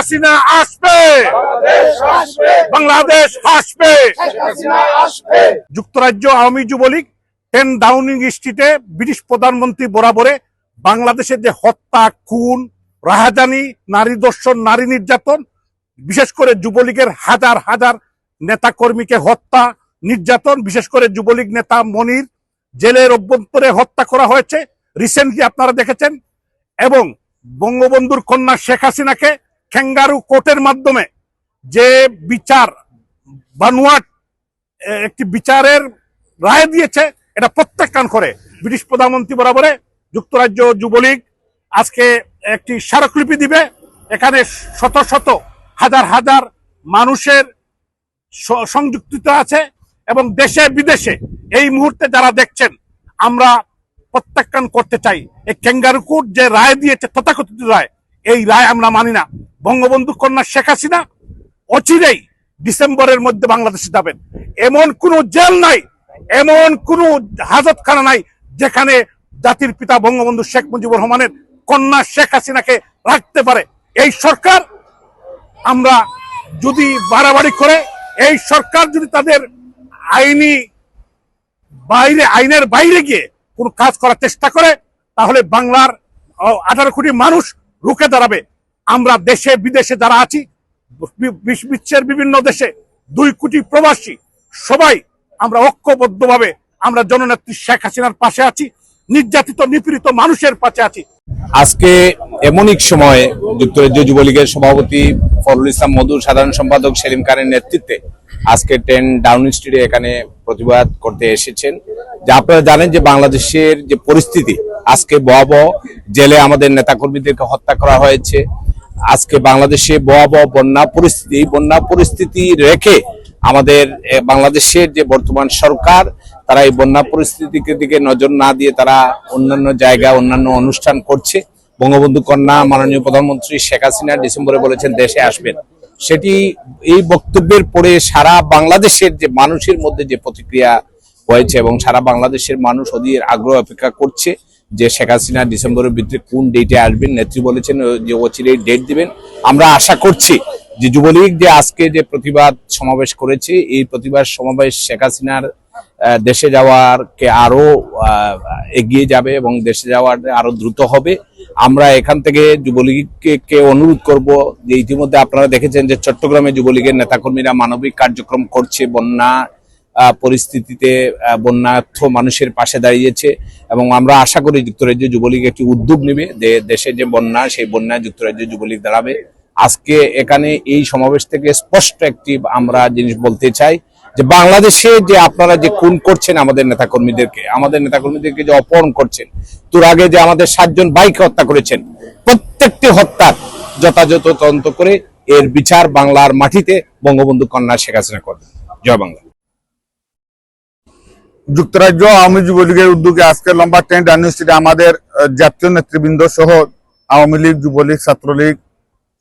হাসিনা আসবে, বাংলাদেশ আসবে। যুক্তরাজ্য আওয়ামী যুবলীগ 10 ডাউনিং স্ট্রিটে ব্রিটিশ প্রধানমন্ত্রী বরাবরে বাংলাদেশের যে হত্যা, খুন, রাহাজানি, নারী দর্শন, নারী নির্যাতন, বিশেষ করে যুবলীগের হাজার হাজার নেতা কর্মীকে হত্যা, নির্যাতন, বিশেষ করে যুবলীগ নেতা মনির জেলের অভ্যন্তরে হত্যা করা হয়েছে রিসেন্টলি আপনারা দেখেছেন। এবং বঙ্গবন্ধুর কন্যা শেখ হাসিনাকে ক্যাঙ্গারু কোর্টের মাধ্যমে যে বিচার, বানোয়াট একটি বিচারের রায় দিয়েছে, এটা প্রত্যাখ্যান করে ব্রিটিশ প্রধানমন্ত্রী বরাবরে যুক্তরাজ্য যুবলীগ আজকে একটি স্মারকলিপি দিবে। এখানে শত শত হাজার হাজার মানুষের সংযুক্ততা আছে এবং দেশে বিদেশে এই মুহূর্তে যারা দেখছেন, আমরা প্রত্যাখ্যান করতে চাই এই ক্যাঙ্গারু কোর্ট যে রায় দিয়েছে, তথাকথিত রায়, এই রায় আমরা মানি না। বঙ্গবন্ধু কন্যা শেখ হাসিনা অচিরেই ডিসেম্বরের মধ্যে বাংলাদেশে যাবেন। এমন কোন জেল নাই, এমন কোন হাজতখানা নাই যেখানে জাতির পিতা বঙ্গবন্ধু শেখ মুজিবুর রহমানের কন্যা শেখ হাসিনাকে রাখতে পারে। এই সরকার, আমরা যদি বাড়াবাড়ি করে, এই সরকার যদি তাদের আইনের বাইরে গিয়ে কোন কাজ করার চেষ্টা করে, তাহলে বাংলার 18 কোটি মানুষ রুখে দাঁড়াবে। আমরা দেশে বিদেশে যারা আছি, বিশ্বের বিভিন্ন দেশে 2 কোটি প্রবাসী, সবাই আমরা ঐক্যবদ্ধভাবে আমরা জননেত্রী শেখ হাসিনার পাশে আছি, নির্যাতিত নিপীড়িত মানুষের পাশে আছি। আজকে এমন এক সময়ে যুক্তরাজ্য যুবলীগের সভাপতি ফরুল ইসলাম মধু, সাধারণ সম্পাদক সেলিম খানের নেতৃত্বে আজকে 10 ডাউনিং স্ট্রিটে এখানে প্রতিবাদ করতে এসেছেন। যে আপনারা জানেন যে বাংলাদেশের যে পরিস্থিতি, আজকে ভয়াবহ, জেলে আমাদের নেতাকর্মীদেরকে হত্যা করা হয়েছে। আজকে বাংলাদেশে ভয়াবহ বন্যা পরিস্থিতি রেখে আমাদের বাংলাদেশের যে বর্তমান সরকার, তারা এই বন্যা পরিস্থিতির দিকে নজর না দিয়ে তারা অন্যান্য জায়গায় অন্যান্য অনুষ্ঠান করছে। বঙ্গবন্ধু কন্যা মাননীয় প্রধানমন্ত্রী শেখ হাসিনা ডিসেম্বরে বলেছেন দেশে আসবেন। সেটি এই বক্তব্যের পরে সারা বাংলাদেশের যে মানুষের মধ্যে যে প্রতিক্রিয়া হয়েছে এবং সারা বাংলাদেশের মানুষ অধীর আগ্রহ অপেক্ষা করছে যে শেখ হাসিনা ডিসেম্বরের ভিতরে কোন ডেটে আসবেন। নেত্রী বলেছেন যে অচিরেই ডেট দিবেন। আমরা আশা করছি যে যুবলীগ যে আজকে যে প্রতিবাদ সমাবেশ করেছে, এই প্রতিবাদ সমাবেশ শেখ হাসিনার দেশে যাওয়ারকে আরো এগিয়ে যাবে এবং দেশে যাওয়ার আরো দ্রুত হবে। আমরা এখান থেকে যুবলীগকে অনুরোধ করব যে ইতিমধ্যে আপনারা দেখেছেন যে চট্টগ্রামে যুবলীগের নেতাকর্মীরা মানবিক কার্যক্রম করছে, বন্যা পরিস্থিতিতে বন্যার্থ মানুষের পাশে দাঁড়িয়েছে এবং আমরা আশা করি যুক্তরাজ্য যুবলীগ একটি উদ্যোগ নেবে যে দেশে যে বন্যা, সেই বন্যায় যুক্তরাজ্য যুবলীগ দাঁড়াবে। আজকে এখানে এই সমাবেশ থেকে স্পষ্ট একটি আমরা জিনিস বলতে চাই যে বাংলাদেশে যে আপনারা যে খুন করছেন আমাদের নেতাকর্মীদেরকে যে অপহরণ করছেন, তোর আগে যে আমাদের 7 জন ভাইকে হত্যা করেছেন, প্রত্যেকটি হত্যার যথাযথ তদন্ত করে এর বিচার বাংলার মাটিতে বঙ্গবন্ধু কন্যা শেখ হাসিনা করবে। জয় বাংলা। যুক্তরাজ্য আওয়ামী যুবলীগের উদ্যোগে আজকে লম্বা 10 ডাউনিং স্ট্রিটে আমাদের জাতীয় নেতৃবৃন্দ সহ আওয়ামী লীগ, যুবলীগ, ছাত্রলীগ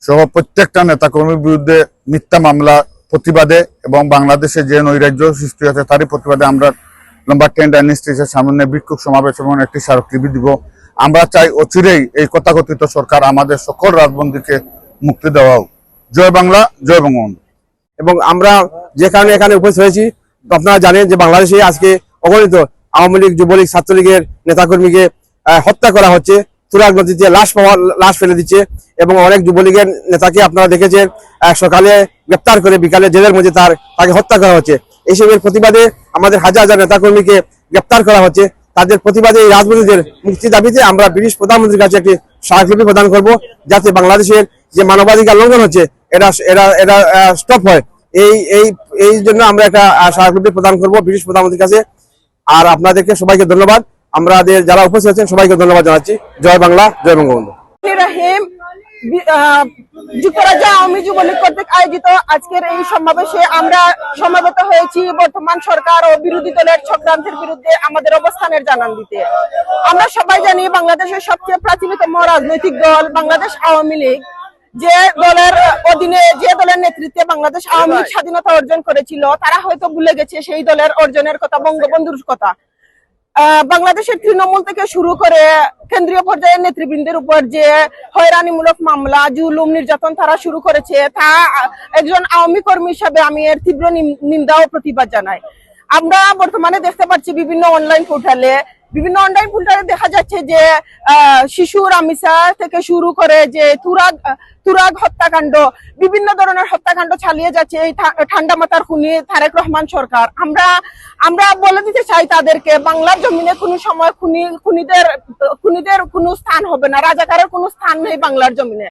সহ প্রত্যেকটা নেতাকর্মীর বিরুদ্ধে মিথ্যা মামলা প্রতিবাদে এবং বাংলাদেশে যে নৈরাজ্য সৃষ্টি হয়েছে তারই প্রতিবাদে আমরা লম্বা 10 ডাউনিং স্ট্রিটের সামনে বিক্ষোভ সমাবেশ এবং একটি স্মারকলিপি দিব। আমরা চাই অচিরেই এই তথাকথিত সরকার আমাদের সকল রাজবন্দীকে মুক্তি দেওয়া হোক। জয় বাংলা, জয় বঙ্গবন্ধু। এবং আমরা যে কারণে এখানে উপস্থিত হয়েছি, আপনারা জানেন যে বাংলাদেশে আজকে অগণিত আওয়ামী লীগ, যুবলীগ, ছাত্রলীগের নেতাকর্মীকে হত্যা করা হচ্ছে, তুরাগ নদীতে লাশ ফেলে দিচ্ছে এবং অনেক যুবলীগের নেতাকে আপনারা দেখেছেন সকালে গ্রেপ্তার করে বিকালে জেলের মধ্যে তাকে হত্যা করা হচ্ছে। এইসবের প্রতিবাদে আমাদের হাজার হাজার নেতাকর্মীকে গ্রেপ্তার করা হচ্ছে। তাদের প্রতিবাদে এই রাজবন্দীদের মুক্তি দাবিতে আমরা ব্রিটিশ প্রধানমন্ত্রীর কাছে একটি স্মারকলিপি প্রদান করব, যাতে বাংলাদেশের যে মানবাধিকার লঙ্ঘন হচ্ছে এটা স্টপ হয়। এই জন্য আমরা একটা স্মারকলিপি প্রদান করব ব্রিটিশ প্রধানমন্ত্রীর কাছে। আর আপনাদেরকে সবাইকে ধন্যবাদ, আমাদের যারা উপস্থিত আছেন সবাইকে ধন্যবাদ জানাচ্ছি। জয় বাংলা, জয় বঙ্গবন্ধু। যুক্তরাজ্য আওয়ামী যুবলীগ কর্তৃক আয়োজিত আজকের এই সমাবেশে আমরা সমবেত হয়েছি বর্তমান সরকার ও বিরোধী দলের চক্রান্তের বিরুদ্ধে আমাদের অবস্থানের জানান দিতে। আমরা সবাই জানি বাংলাদেশের সবচেয়ে প্রাচীনতম রাজনৈতিক দল বাংলাদেশ আওয়ামী লীগ, যে দলের অধীনে, যে দলের নেতৃত্বে বাংলাদেশ আওয়ামী লীগ স্বাধীনতা অর্জন করেছিল, তারা হয়তো ভুলে গেছে সেই দলের অর্জনের কথা, বঙ্গবন্ধুর কথা। বাংলাদেশের তৃণমূল থেকে শুরু করে কেন্দ্রীয় পর্যায়ের নেতৃবৃন্দের উপর যে হয়রানিমূলক মামলা জুলুম নির্যাতন তারা শুরু করেছে তা একজন আওয়ামী কর্মী হিসাবে আমি এর তীব্র নিন্দা ও প্রতিবাদ জানাই। আমরা বর্তমানে দেখতে পাচ্ছি বিভিন্ন অনলাইন পোর্টালে দেখা যাচ্ছে যে শিশু রামিসা থেকে শুরু করে যে তুরাগ হত্যাকাণ্ড, বিভিন্ন ধরনের হত্যাকাণ্ড চালিয়ে যাচ্ছে এই ঠান্ডা মাথার খুনি তারেক রহমান সরকার। আমরা বলে দিতে চাই তাদেরকে, বাংলার জমিনে কোনো সময় খুনিদের কোনো স্থান হবে না, রাজাকারের কোনো স্থান নেই বাংলার জমিনে।